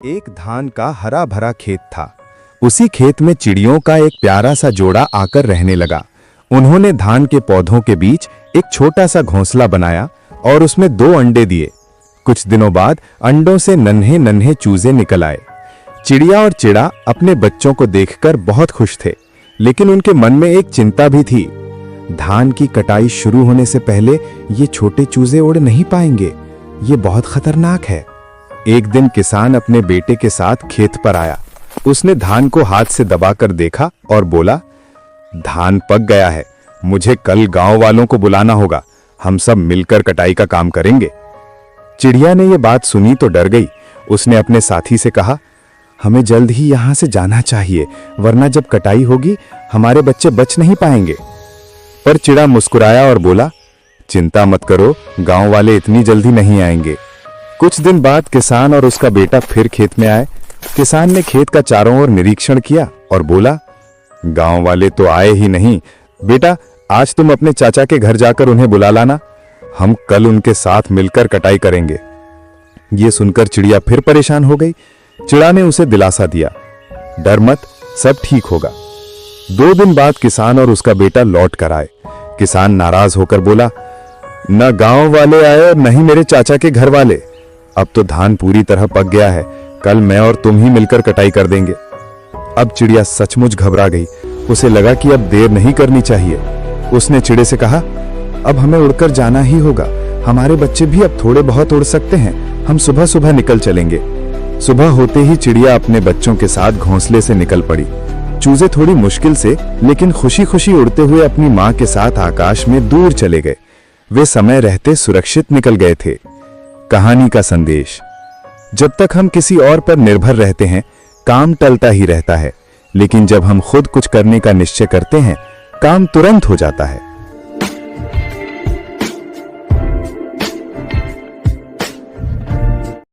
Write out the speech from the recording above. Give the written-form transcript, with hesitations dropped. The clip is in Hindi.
एक धान का हरा भरा खेत था। उसी खेत में चिड़ियों का एक प्यारा सा जोड़ा आकर रहने लगा। उन्होंने धान के पौधों के बीच एक छोटा सा घोंसला बनाया और उसमें 2 अंडे दिए। कुछ दिनों बाद अंडों से नन्हे नन्हे चूजे निकल आए। चिड़िया और चिड़ा अपने बच्चों को देखकर बहुत खुश थे, लेकिन उनके मन में एक चिंता भी थी। धान की कटाई शुरू होने से पहले ये छोटे चूजे उड़ नहीं पाएंगे, ये बहुत खतरनाक है। एक दिन किसान अपने बेटे के साथ खेत पर आया। उसने धान को हाथ से दबाकर देखा और बोला, धान पक गया है, मुझे कल गांव वालों को बुलाना होगा, हम सब मिलकर कटाई का काम करेंगे। चिड़िया ने यह बात सुनी तो डर गई। उसने अपने साथी से कहा, हमें जल्द ही यहां से जाना चाहिए, वरना जब कटाई होगी हमारे बच्चे बच नहीं पाएंगे। पर चिड़ा मुस्कुराया और बोला, चिंता मत करो, गांव वाले इतनी जल्दी नहीं आएंगे। कुछ दिन बाद किसान और उसका बेटा फिर खेत में आए। किसान ने खेत का चारों ओर निरीक्षण किया और बोला, गांव वाले तो आए ही नहीं। बेटा, आज तुम अपने चाचा के घर जाकर उन्हें बुला लाना, हम कल उनके साथ मिलकर कटाई करेंगे। ये सुनकर चिड़िया फिर परेशान हो गई। चिड़ा ने उसे दिलासा दिया, डर मत, सब ठीक होगा। 2 दिन बाद किसान और उसका बेटा लौट कर आए। किसान नाराज होकर बोला, न गांव वाले आए और न ही मेरे चाचा के घर वाले। अब तो धान पूरी तरह पक गया है, कल मैं और तुम ही मिलकर कटाई कर देंगे। अब चिड़िया सचमुच घबरा गई। उसे लगा कि अब देर नहीं करनी चाहिए। उसने चिड़े से कहा, अब हमें उड़कर जाना ही होगा, हमारे बच्चे भी अब थोड़े बहुत उड़ सकते हैं, हम सुबह सुबह निकल चलेंगे। सुबह होते ही चिड़िया अपने बच्चों के साथ घोंसले से निकल पड़ी। चूजे थोड़ी मुश्किल से लेकिन खुशी खुशी उड़ते हुए अपनी मां के साथ आकाश में दूर चले गए। वे समय रहते सुरक्षित निकल गए थे। कहानी का संदेश, जब तक हम किसी और पर निर्भर रहते हैं काम टलता ही रहता है, लेकिन जब हम खुद कुछ करने का निश्चय करते हैं काम तुरंत हो जाता है।